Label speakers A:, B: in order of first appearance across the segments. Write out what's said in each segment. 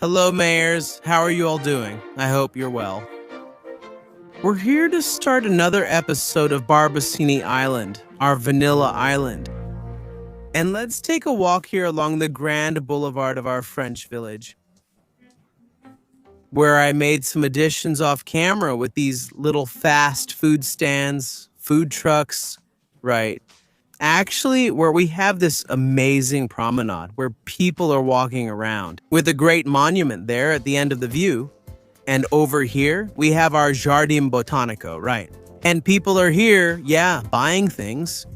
A: Hello, Mayors. How are you all doing? I hope you're well. We're here to start another episode of Barbacini Island, our vanilla island. And let's take a walk here along the grand boulevard of our French village, where I made some additions off camera with these little fast food stands, food trucks, right? Actually, where we have this amazing promenade where people are walking around with a great monument there at the end of the view. And over here, we have our Jardin Botanico, right? And people are here, buying things.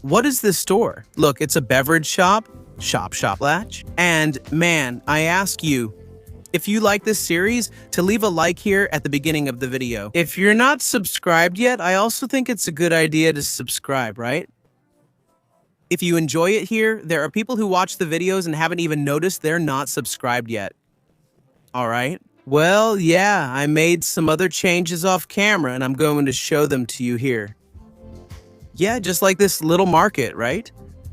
A: What is this store? Look, it's a beverage shop, shop latch. And man, I ask you, if you like this series, to leave a like here at the beginning of the video. If you're not subscribed yet, I also think it's a good idea to subscribe, right? If you enjoy it here, there are people who watch the videos and haven't even noticed they're not subscribed yet. All right. Well, I made some other changes off camera and I'm going to show them to you here. Yeah, just like this little market, right?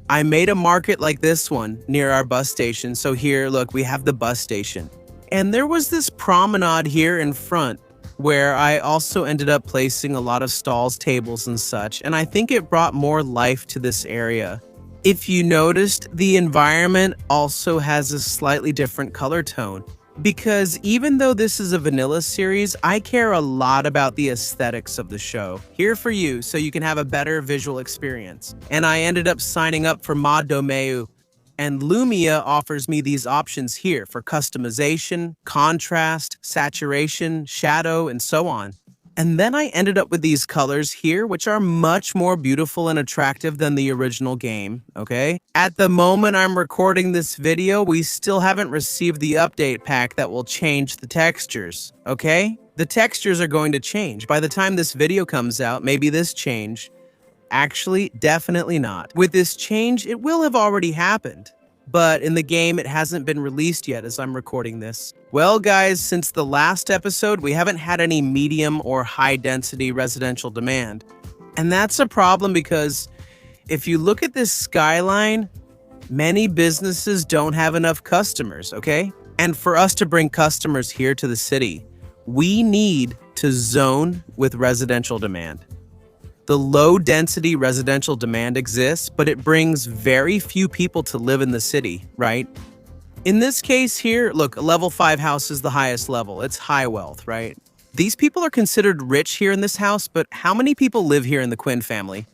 A: I made a market like this one near our bus station. So here, look, we have the bus station. And there was this promenade here in front where I also ended up placing a lot of stalls, tables, and such, and I think it brought more life to this area. If you noticed, the environment also has a slightly different color tone, because even though this is a vanilla series, I care a lot about the aesthetics of the show. Here for you, so you can have a better visual experience. And I ended up signing up for Mod Domeu, and Lumia offers me these options here for customization, contrast, saturation, shadow, and so on. And then I ended up with these colors here, which are much more beautiful and attractive than the original game, okay? At the moment I'm recording this video, we still haven't received the update pack that will change the textures, okay? The textures are going to change. By the time this video comes out, maybe this change. Actually, definitely not. With this change, it will have already happened. But in the game, it hasn't been released yet as I'm recording this. Well, guys, since the last episode, we haven't had any medium or high-density residential demand. And that's a problem because if you look at this skyline, many businesses don't have enough customers, okay? And for us to bring customers here to the city, we need to zone with residential demand. The low-density residential demand exists, but it brings very few people to live in the city, right? In this case here, look, a level 5 house is the highest level. It's high wealth, right? These people are considered rich here in this house, but how many people live here in the Quinn family?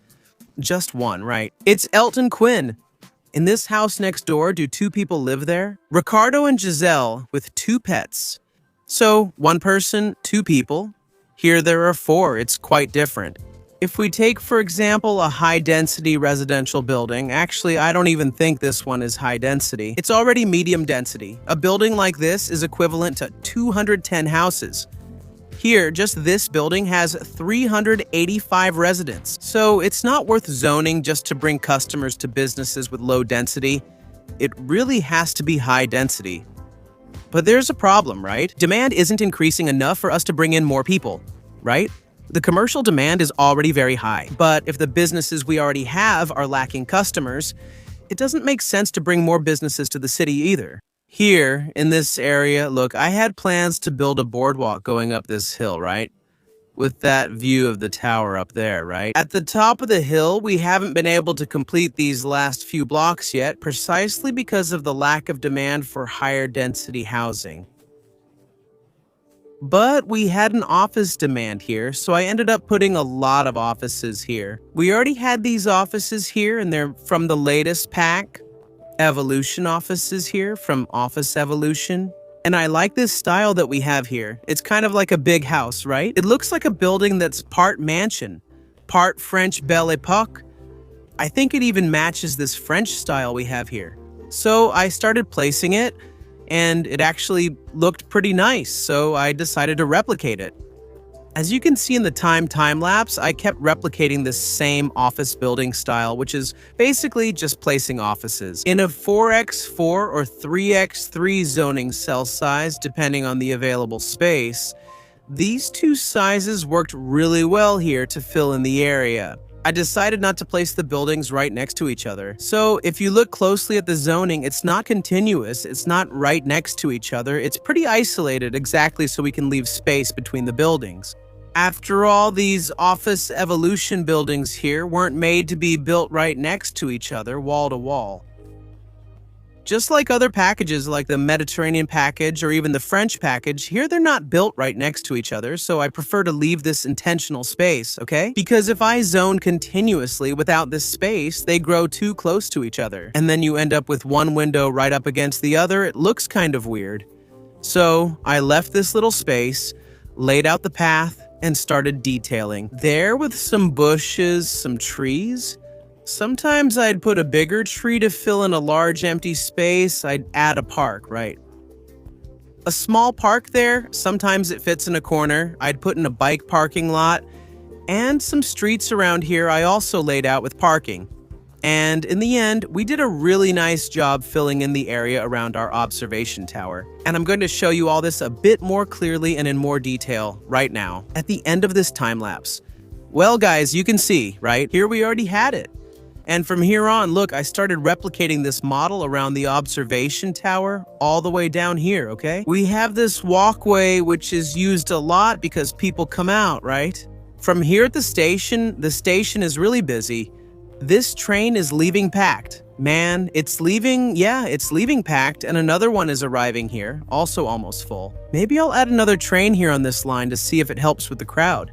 A: Just one, right? It's Elton Quinn. In this house next door, do 2 people live there? Ricardo and Giselle with 2 pets. So, 1 person, 2 people. Here there are 4. It's quite different. If we take, for example, a high-density residential building, actually, I don't even think this one is high density. It's already medium density. A building like this is equivalent to 210 houses. Here, just this building has 385 residents. So it's not worth zoning just to bring customers to businesses with low density. It really has to be high density. But there's a problem, right? Demand isn't increasing enough for us to bring in more people, right? The commercial demand is already very high, but if the businesses we already have are lacking customers, it doesn't make sense to bring more businesses to the city either. Here, in this area, look, I had plans to build a boardwalk going up this hill, right? With that view of the tower up there, right? At the top of the hill, we haven't been able to complete these last few blocks yet, precisely because of the lack of demand for higher density housing. But we had an office demand here, so I ended up putting a lot of offices here. We already had these offices here, and they're from the latest pack. Evolution offices here from Office Evolution. And I like this style that we have here. It's kind of like a big house, right? It looks like a building that's part mansion, part French Belle Epoque. I think it even matches this French style we have here. So I started placing it, and it actually looked pretty nice, so I decided to replicate it. As you can see in the time-lapse, I kept replicating this same office building style, which is basically just placing offices in a 4x4 or 3x3 zoning cell size, depending on the available space. These 2 sizes worked really well here to fill in the area. I decided not to place the buildings right next to each other. So if you look closely at the zoning, it's not continuous, it's not right next to each other, it's pretty isolated exactly so we can leave space between the buildings. After all, these office evolution buildings here weren't made to be built right next to each other, wall to wall. Just like other packages like the Mediterranean package or even the French package, here they're not built right next to each other, so I prefer to leave this intentional space, okay? Because if I zone continuously without this space, they grow too close to each other. And then you end up with one window right up against the other. It looks kind of weird. So I left this little space, laid out the path, and started detailing. There with some bushes, some trees. Sometimes I'd put a bigger tree to fill in a large empty space. I'd add a park, right? A small park there, sometimes it fits in a corner. I'd put in a bike parking lot. And some streets around here I also laid out with parking. And in the end, we did a really nice job filling in the area around our observation tower. And I'm going to show you all this a bit more clearly and in more detail right now, at the end of this time lapse. Well, guys, you can see, right? Here we already had it. And from here on, look, I started replicating this model around the observation tower all the way down here, okay? We have this walkway which is used a lot because people come out, right? From here at the station is really busy. This train is leaving packed. Man, it's leaving packed, and another one is arriving here, also almost full. Maybe I'll add another train here on this line to see if it helps with the crowd.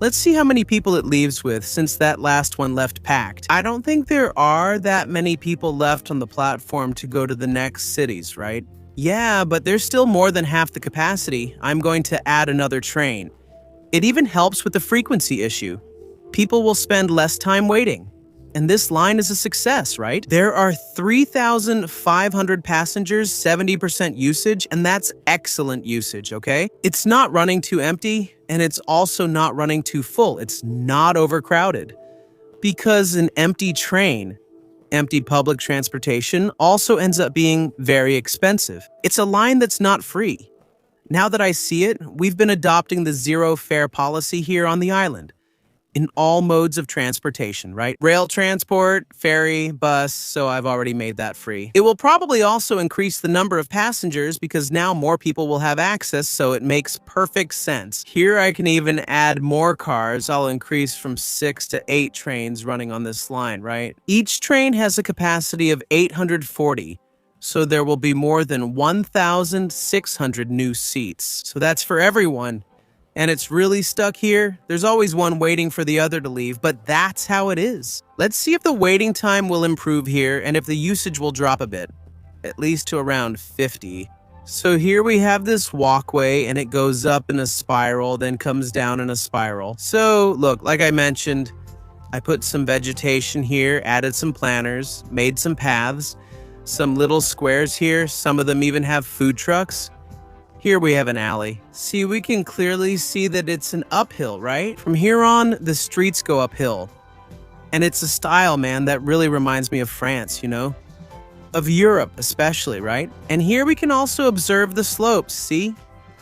A: Let's see how many people it leaves with since that last one left packed. I don't think there are that many people left on the platform to go to the next cities, right? Yeah, but there's still more than half the capacity. I'm going to add another train. It even helps with the frequency issue. People will spend less time waiting. And this line is a success, right? There are 3,500 passengers, 70% usage, and that's excellent usage, okay? It's not running too empty, and it's also not running too full. It's not overcrowded. Because an empty train, empty public transportation, also ends up being very expensive. It's a line that's not free. Now that I see it, we've been adopting the zero fare policy here on the island. In all modes of transportation, right? Rail transport, ferry, bus, so I've already made that free. It will probably also increase the number of passengers because now more people will have access, so it makes perfect sense. Here I can even add more cars. I'll increase from 6 to 8 trains running on this line, right? Each train has a capacity of 840, so there will be more than 1,600 new seats. So that's for everyone. And it's really stuck here. There's always one waiting for the other to leave, but that's how it is. Let's see if the waiting time will improve here and if the usage will drop a bit, at least to around 50. So here we have this walkway and it goes up in a spiral, then comes down in a spiral. So look, like I mentioned, I put some vegetation here, added some planters, made some paths, some little squares here. Some of them even have food trucks. Here we have an alley. See, we can clearly see that it's an uphill, right? From here on, the streets go uphill. And it's a style, man, that really reminds me of France, you know? Of Europe, especially, right? And here we can also observe the slopes, see?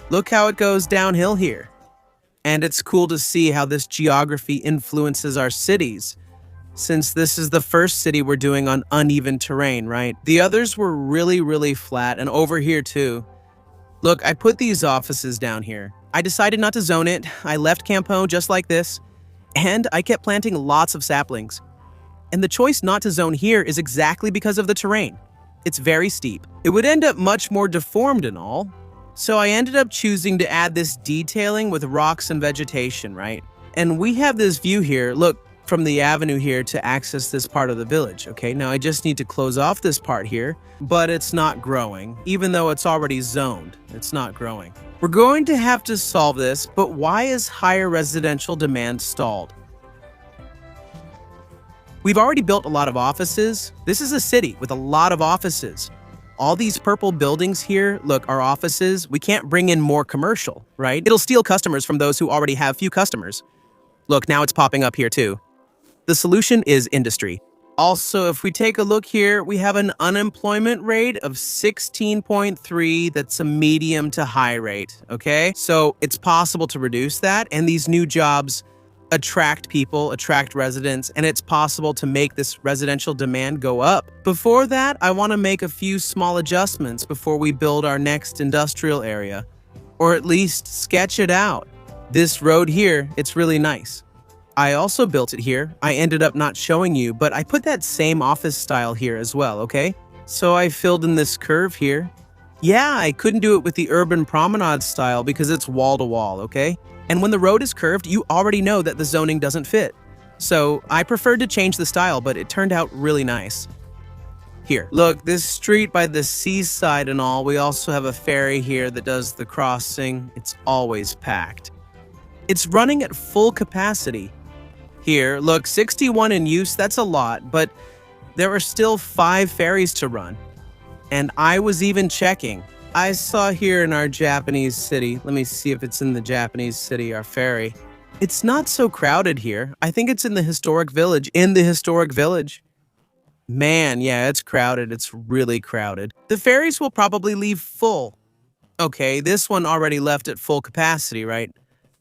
A: Look how it goes downhill here. And it's cool to see how this geography influences our cities, since this is the first city we're doing on uneven terrain, right? The others were really, really flat, and over here too. Look, I put these offices down here. I decided not to zone it. I left Campo just like this, and I kept planting lots of saplings. And the choice not to zone here is exactly because of the terrain. It's very steep. It would end up much more deformed and all. So I ended up choosing to add this detailing with rocks and vegetation, right? And we have this view here, look, from the avenue here to access this part of the village, okay? Now I just need to close off this part here, but it's not growing. Even though it's already zoned, it's not growing. We're going to have to solve this, but why is higher residential demand stalled? We've already built a lot of offices. This is a city with a lot of offices. All these purple buildings here, look, are offices. We can't bring in more commercial, right? It'll steal customers from those who already have few customers. Look, now it's popping up here too. The solution is industry. Also, if we take a look here, we have an unemployment rate of 16.3. That's a medium to high rate, okay? So it's possible to reduce that, and these new jobs attract people, attract residents, and it's possible to make this residential demand go up. Before that, I want to make a few small adjustments before we build our next industrial area, or at least sketch it out. This road here, it's really nice. I also built it here. I ended up not showing you, but I put that same office style here as well, okay? So I filled in this curve here. Yeah, I couldn't do it with the urban promenade style because it's wall to wall, okay? And when the road is curved, you already know that the zoning doesn't fit. So I preferred to change the style, but it turned out really nice. Here, look, this street by the seaside and all, we also have a ferry here that does the crossing. It's always packed. It's running at full capacity. Here, look, 61 in use, that's a lot, but there are still 5 ferries to run. And I was even checking. I saw here in our Japanese city, let me see if it's in the Japanese city, our ferry. It's not so crowded here. I think it's in the historic village. Man, yeah, it's crowded. It's really crowded. The ferries will probably leave full. Okay, this one already left at full capacity, right?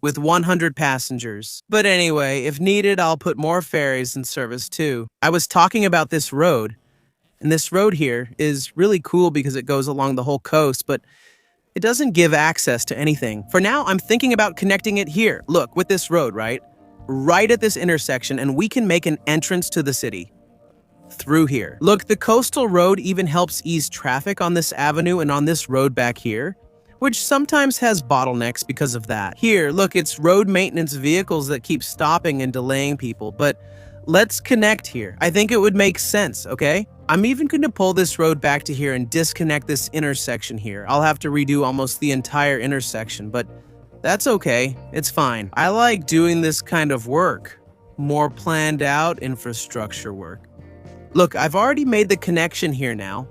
A: With 100 passengers. But anyway, if needed, I'll put more ferries in service too. I was talking about this road, and this road here is really cool because it goes along the whole coast, but it doesn't give access to anything. For now, I'm thinking about connecting it here. Look, with this road, right? Right at this intersection, and we can make an entrance to the city through here. Look, the coastal road even helps ease traffic on this avenue and on this road back here, which sometimes has bottlenecks because of that. Here, look, it's road maintenance vehicles that keep stopping and delaying people, but let's connect here. I think it would make sense, okay? I'm even going to pull this road back to here and disconnect this intersection here. I'll have to redo almost the entire intersection, but that's okay. It's fine. I like doing this kind of work. More planned out infrastructure work. Look, I've already made the connection here now.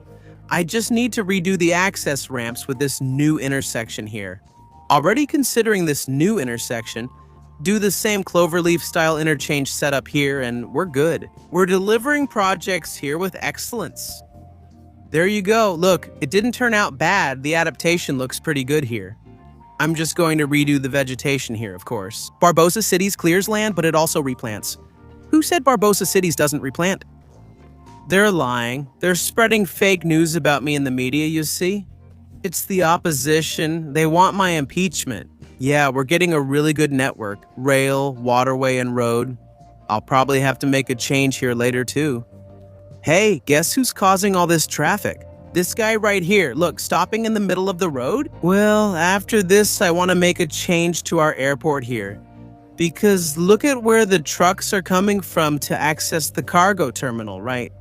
A: I just need to redo the access ramps with this new intersection here. Already considering this new intersection, do the same cloverleaf style interchange setup here and we're good. We're delivering projects here with excellence. There you go. Look, it didn't turn out bad. The adaptation looks pretty good here. I'm just going to redo the vegetation here, of course. Barbosa Cities clears land, but it also replants. Who said Barbosa Cities doesn't replant? They're lying. They're spreading fake news about me in the media, you see? It's the opposition. They want my impeachment. Yeah, we're getting a really good network. Rail, waterway, and road. I'll probably have to make a change here later too. Hey, guess who's causing all this traffic? This guy right here. Look, stopping in the middle of the road? Well, after this, I want to make a change to our airport here. Because look at where the trucks are coming from to access the cargo terminal, right?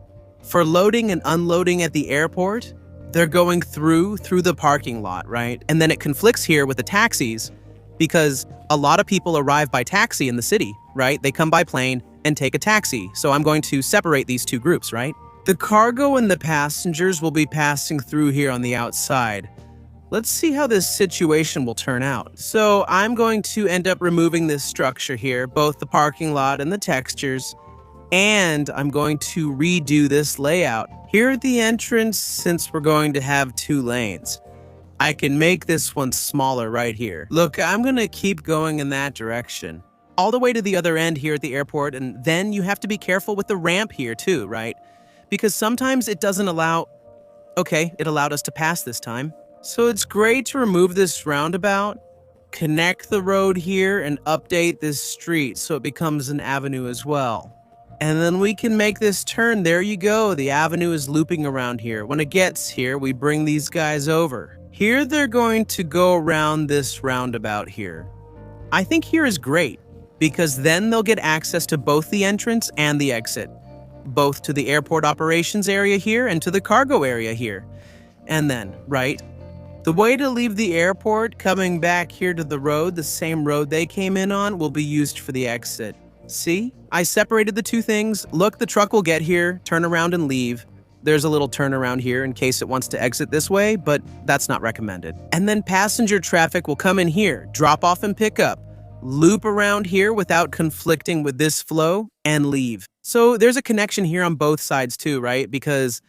A: For loading and unloading at the airport, they're going through the parking lot, right? And then it conflicts here with the taxis because a lot of people arrive by taxi in the city, right? They come by plane and take a taxi. So I'm going to separate these two groups, right? The cargo and the passengers will be passing through here on the outside. Let's see how this situation will turn out. So I'm going to end up removing this structure here, both the parking lot and the textures. And I'm going to redo this layout. Here at the entrance, since we're going to have 2 lanes, I can make this one smaller right here. Look, I'm going to keep going in that direction. All the way to the other end here at the airport, and then you have to be careful with the ramp here too, right? Because sometimes it doesn't allow... Okay, it allowed us to pass this time. So it's great to remove this roundabout, connect the road here, and update this street so it becomes an avenue as well. And then we can make this turn. There you go. The avenue is looping around here. When it gets here, we bring these guys over. Here they're going to go around this roundabout here. I think here is great because then they'll get access to both the entrance and the exit, both to the airport operations area here and to the cargo area here. And then, right, the way to leave the airport coming back here to the road, the same road they came in on, will be used for the exit. See? I separated the 2 things. Look, the truck will get here, turn around and leave. There's a little turnaround here in case it wants to exit this way, but that's not recommended. And then passenger traffic will come in here, drop off and pick up, loop around here without conflicting with this flow, and leave. So there's a connection here on both sides too, right? Because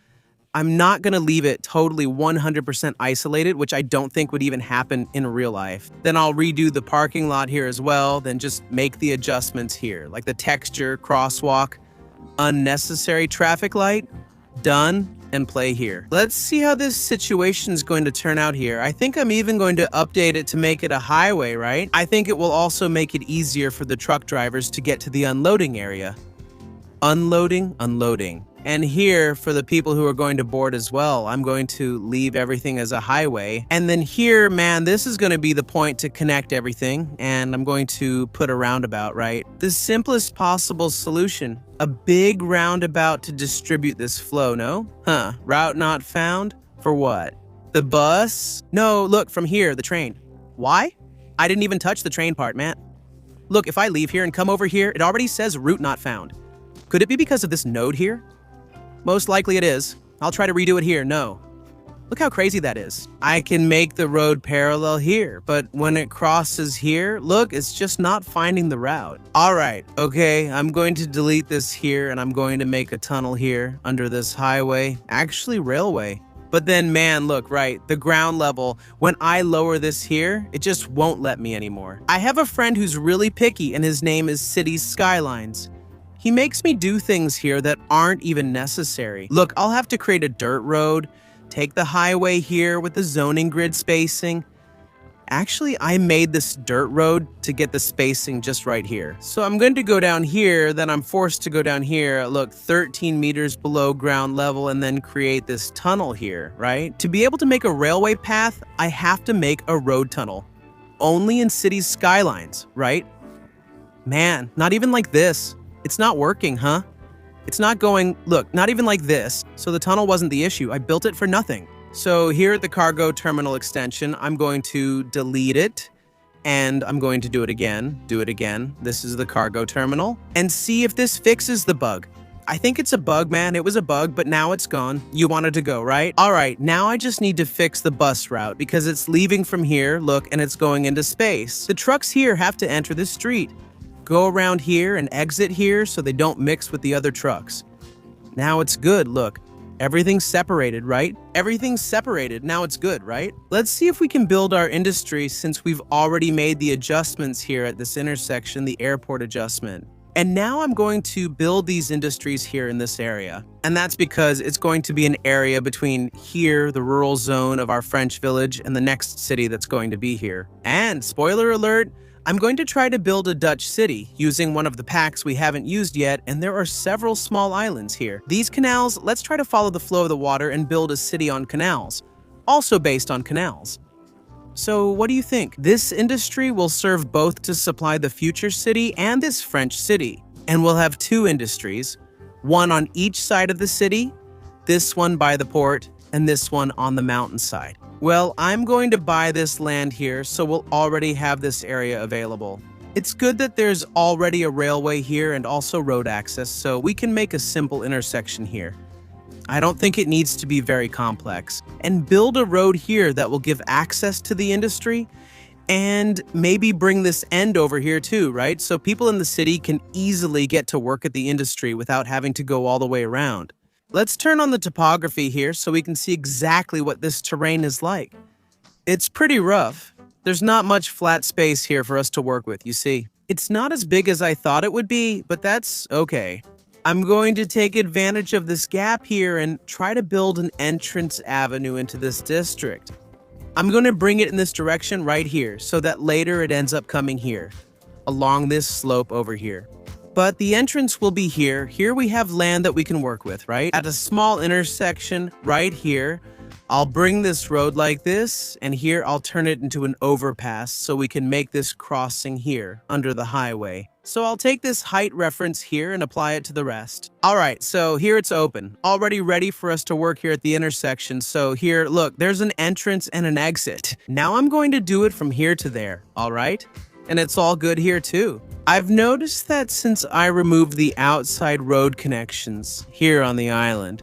A: I'm not going to leave it totally 100% isolated, which I don't think would even happen in real life. Then I'll redo the parking lot here as well, then just make the adjustments here, like the texture, crosswalk, unnecessary traffic light, done, and play here. Let's see how this situation is going to turn out here. I think I'm even going to update it to make it a highway, right? I think it will also make it easier for the truck drivers to get to the unloading area. Unloading, unloading. And here, for the people who are going to board as well, I'm going to leave everything as a highway. And then here, man, this is going to be the point to connect everything. And I'm going to put a roundabout, right? The simplest possible solution. A big roundabout to distribute this flow, no? Huh. Route not found? For what? The bus? No, look, from here, the train. Why? I didn't even touch the train part, man. Look, if I leave here and come over here, it already says route not found. Could it be because of this node here? Most likely it is. I'll try to redo it here. No. Look how crazy that is. I can make the road parallel here, but when it crosses here, look, it's just not finding the route. All right, okay, I'm going to delete this here and I'm going to make a tunnel here under this highway, actually railway. But then, man, look, right, the ground level, when I lower this here, it just won't let me anymore. I have a friend who's really picky and his name is Cities Skylines. He makes me do things here that aren't even necessary. Look, I'll have to create a dirt road, take the highway here with the zoning grid spacing. Actually, I made this dirt road to get the spacing just right here. So I'm going to go down here, then I'm forced to go down here, look, 13 meters below ground level, and then create this tunnel here, right? To be able to make a railway path, I have to make a road tunnel. Only in Cities Skylines, right? Man, not even like this. It's not working, huh? It's not going, look, not even like this. So the tunnel wasn't the issue. I built it for nothing. So here at the cargo terminal extension, I'm going to delete it and I'm going to do it again. This is the cargo terminal and see if this fixes the bug. I think it's a bug, man. It was a bug, but now it's gone. You wanted to go, right? All right, now I just need to fix the bus route because it's leaving from here, look, and it's going into space. The trucks here have to enter the street. Go around here and exit here so they don't mix with the other trucks. Now it's good, look. Everything's separated, right? Everything's separated, now it's good, right? Let's see if we can build our industry since we've already made the adjustments here at this intersection, the airport adjustment. And now I'm going to build these industries here in this area. And that's because it's going to be an area between here, the rural zone of our French village, and the next city that's going to be here. And spoiler alert, I'm going to try to build a Dutch city using one of the packs we haven't used yet, and there are several small islands here. These canals, let's try to follow the flow of the water and build a city on canals, also based on canals. So what do you think? This industry will serve both to supply the future city and this French city. And we'll have two industries, one on each side of the city, this one by the port, and this one on the mountainside. Well, I'm going to buy this land here, so we'll already have this area available. It's good that there's already a railway here and also road access, so we can make a simple intersection here. I don't think it needs to be very complex. And build a road here that will give access to the industry and maybe bring this end over here too, right? So people in the city can easily get to work at the industry without having to go all the way around. Let's turn on the topography here so we can see exactly what this terrain is like. It's pretty rough. There's not much flat space here for us to work with, you see. It's not as big as I thought it would be, but that's okay. I'm going to take advantage of this gap here and try to build an entrance avenue into this district. I'm going to bring it in this direction right here so that later it ends up coming here, along this slope over here. But the entrance will be here. Here we have land that we can work with, right? At a small intersection right here, I'll bring this road like this, and here I'll turn it into an overpass so we can make this crossing here under the highway. So I'll take this height reference here and apply it to the rest. All right, so here it's open, already ready for us to work here at the intersection. So here, look, there's an entrance and an exit. Now I'm going to do it from here to there, all right? And it's all good here too. I've noticed that since I removed the outside road connections here on the island,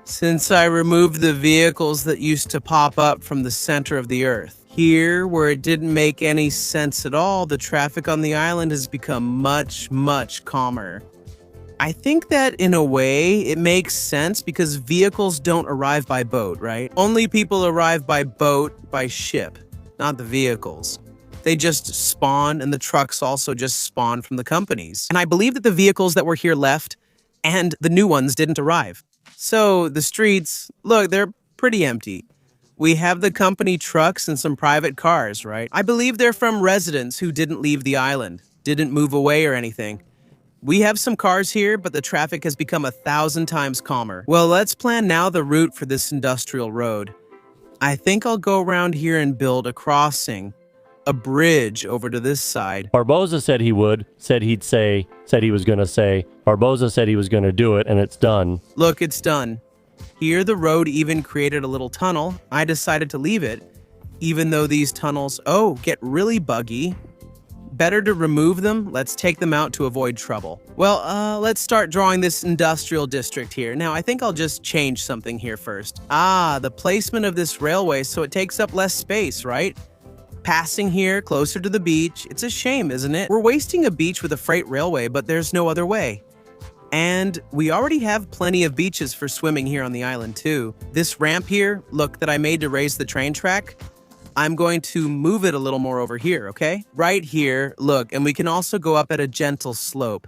A: since I removed the vehicles that used to pop up from the center of the earth, here where it didn't make any sense at all, the traffic on the island has become much, much calmer. I think that in a way it makes sense because vehicles don't arrive by boat, right? Only people arrive by boat, by ship, not the vehicles. They just spawn, and the trucks also just spawn from the companies. And I believe that the vehicles that were here left and the new ones didn't arrive. So the streets, look, they're pretty empty. We have the company trucks and some private cars, right? I believe they're from residents who didn't leave the island, didn't move away or anything. We have some cars here, but the traffic has become 1,000 times calmer. Well, let's plan now the route for this industrial road. I think I'll go around here and build a crossing, a bridge over to this side.
B: Barboza said he would, said he was going to say. Barboza said he was going to do it, and it's done.
A: Look, it's done. Here the road even created a little tunnel. I decided to leave it, even though these tunnels, get really buggy. Better to remove them. Let's take them out to avoid trouble. Well, let's start drawing this industrial district here. Now, I think I'll just change something here first. The placement of this railway so it takes up less space, right? Passing here, closer to the beach. It's a shame, isn't it? We're wasting a beach with a freight railway, but there's no other way. And we already have plenty of beaches for swimming here on the island, too. This ramp here, look, that I made to raise the train track, I'm going to move it a little more over here, okay? Right here, look, and we can also go up at a gentle slope.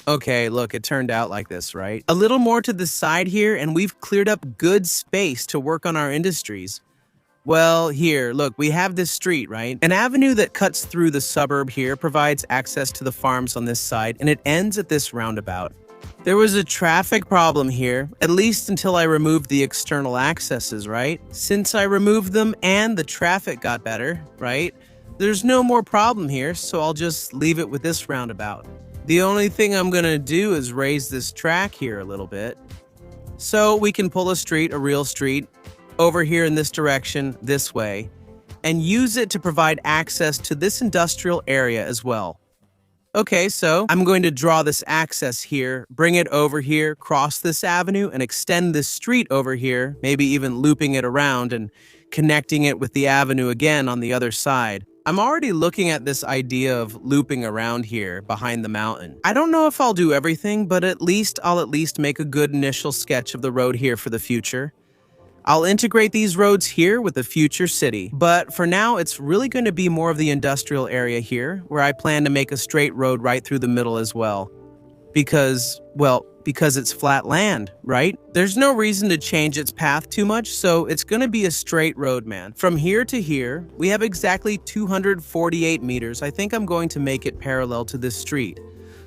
A: Okay, look, it turned out like this, right? A little more to the side here, and we've cleared up good space to work on our industries. Well, here, look, we have this street, right? An avenue that cuts through the suburb here provides access to the farms on this side, and it ends at this roundabout. There was a traffic problem here, at least until I removed the external accesses, right? Since I removed them and the traffic got better, right? There's no more problem here, so I'll just leave it with this roundabout. The only thing I'm gonna do is raise this track here a little bit, so we can pull a real street, over here in this direction, this way, and use it to provide access to this industrial area as well. Okay, so I'm going to draw this access here, bring it over here, cross this avenue, and extend this street over here, maybe even looping it around and connecting it with the avenue again on the other side. I'm already looking at this idea of looping around here behind the mountain. I don't know if I'll do everything, but I'll at least make a good initial sketch of the road here for the future. I'll integrate these roads here with the future city, but for now, it's really going to be more of the industrial area here, where I plan to make a straight road right through the middle as well. Because it's flat land, right? There's no reason to change its path too much, so it's going to be a straight road, man. From here to here, we have exactly 248 meters. I think I'm going to make it parallel to this street.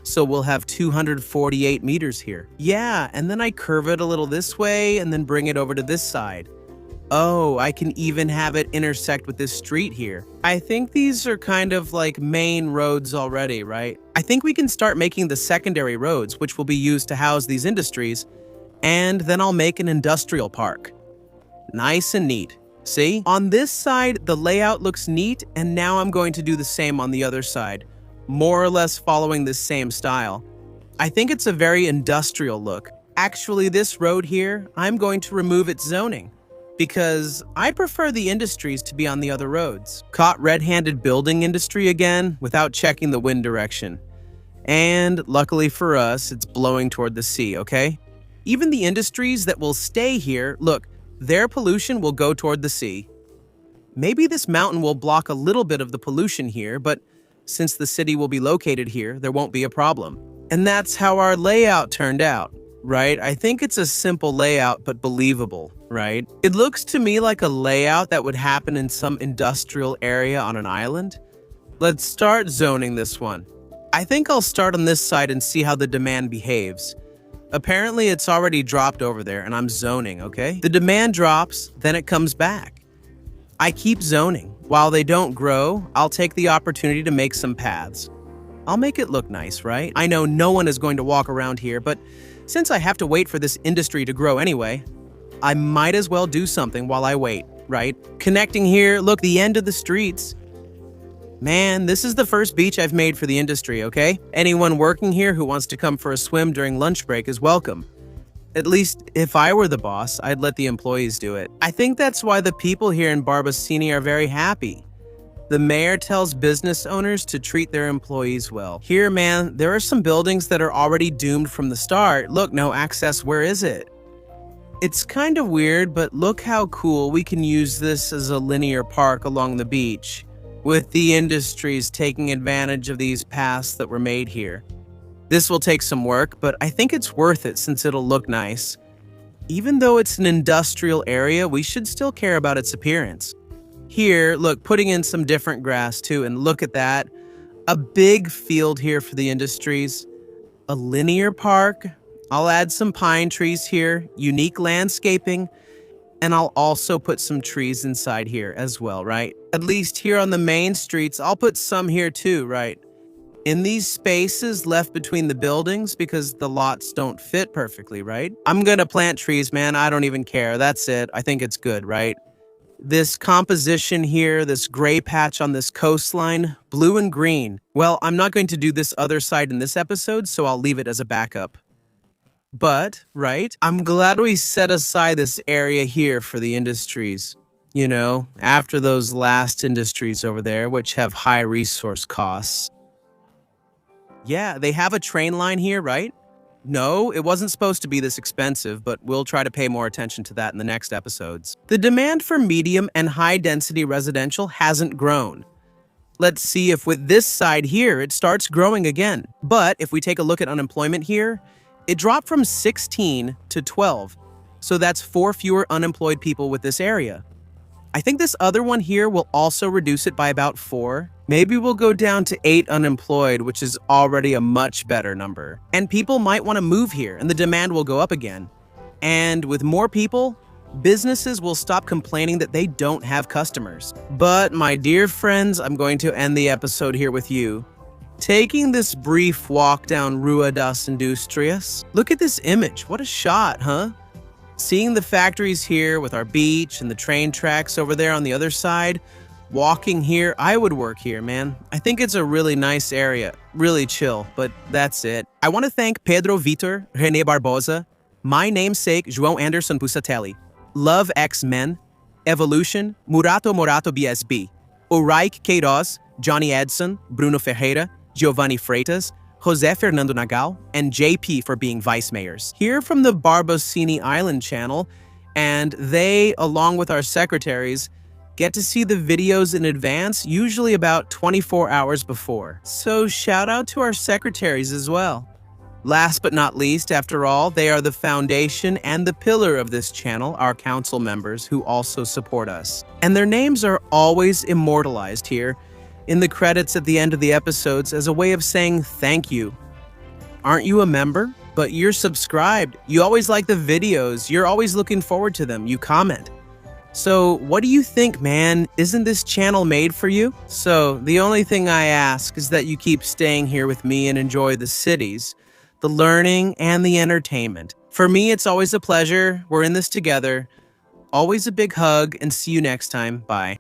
A: So we'll have 248 meters here. Yeah, and then I curve it a little this way and then bring it over to this side. I can even have it intersect with this street here. I think these are kind of like main roads already, right? I think we can start making the secondary roads, which will be used to house these industries, and then I'll make an industrial park. Nice and neat. See? On this side, the layout looks neat, and now I'm going to do the same on the other side, more or less following this same style. I think it's a very industrial look. Actually, this road here, I'm going to remove its zoning because I prefer the industries to be on the other roads. Caught red-handed building industry again without checking the wind direction. And luckily for us, it's blowing toward the sea, okay? Even the industries that will stay here, look, their pollution will go toward the sea. Maybe this mountain will block a little bit of the pollution here, but since the city will be located here, there won't be a problem. And that's how our layout turned out, right? I think it's a simple layout, but believable, right? It looks to me like a layout that would happen in some industrial area on an island. Let's start zoning this one. I think I'll start on this side and see how the demand behaves. Apparently, it's already dropped over there, and I'm zoning, okay? The demand drops, then it comes back. I keep zoning. While they don't grow, I'll take the opportunity to make some paths. I'll make it look nice, right? I know no one is going to walk around here, but since I have to wait for this industry to grow anyway, I might as well do something while I wait, right? Connecting here, look, the end of the streets. Man, this is the first beach I've made for the industry, okay? Anyone working here who wants to come for a swim during lunch break is welcome. At least, if I were the boss, I'd let the employees do it. I think that's why the people here in Barbacini are very happy. The mayor tells business owners to treat their employees well. Here, man, there are some buildings that are already doomed from the start. Look, no access, where is it? It's kind of weird, but look how cool we can use this as a linear park along the beach, with the industries taking advantage of these paths that were made here. This will take some work, but I think it's worth it since it'll look nice. Even though it's an industrial area, we should still care about its appearance. Here, look, putting in some different grass too, and look at that. A big field here for the industries. A linear park. I'll add some pine trees here, unique landscaping, and I'll also put some trees inside here as well, right? At least here on the main streets, I'll put some here too, right? In these spaces left between the buildings because the lots don't fit perfectly, right? I'm gonna plant trees, man. I don't even care. That's it. I think it's good, right? This composition here, this gray patch on this coastline, blue and green. Well, I'm not going to do this other side in this episode, so I'll leave it as a backup. But, right, I'm glad we set aside this area here for the industries. You know, after those last industries over there, which have high resource costs. Yeah, they have a train line here, right? No, it wasn't supposed to be this expensive, but we'll try to pay more attention to that in the next episodes. The demand for medium and high-density residential hasn't grown. Let's see if with this side here, it starts growing again. But if we take a look at unemployment here, it dropped from 16 to 12, so that's 4 fewer unemployed people with this area. I think this other one here will also reduce it by about 4. Maybe we'll go down to 8 unemployed, which is already a much better number. And people might want to move here, and the demand will go up again. And with more people, businesses will stop complaining that they don't have customers. But my dear friends, I'm going to end the episode here with you. Taking this brief walk down Rua das Industrias, look at this image. What a shot, huh? Seeing the factories here with our beach and the train tracks over there on the other side, walking here, I would work here, man. I think it's a really nice area, really chill, but that's it. I want to thank Pedro Vitor René Barbosa, my namesake João Anderson Pusatelli, Love X-Men, Evolution, Murato Morato BSB, Uraik Queiroz, Johnny Edson, Bruno Ferreira, Giovanni Freitas, Jose Fernando Nagal, and JP for being vice mayors. Here from the Barbosini Island channel, and they, along with our secretaries, get to see the videos in advance, usually about 24 hours before. So shout out to our secretaries as well. Last but not least, after all, they are the foundation and the pillar of this channel, our council members who also support us. And their names are always immortalized here in the credits at the end of the episodes as a way of saying thank you. Aren't you a member? But you're subscribed. You always like the videos. You're always looking forward to them. You comment. So what do you think, man? Isn't this channel made for you? So the only thing I ask is that you keep staying here with me and enjoy the cities, the learning, and the entertainment. For me, it's always a pleasure. We're in this together. Always a big hug, and see you next time. Bye.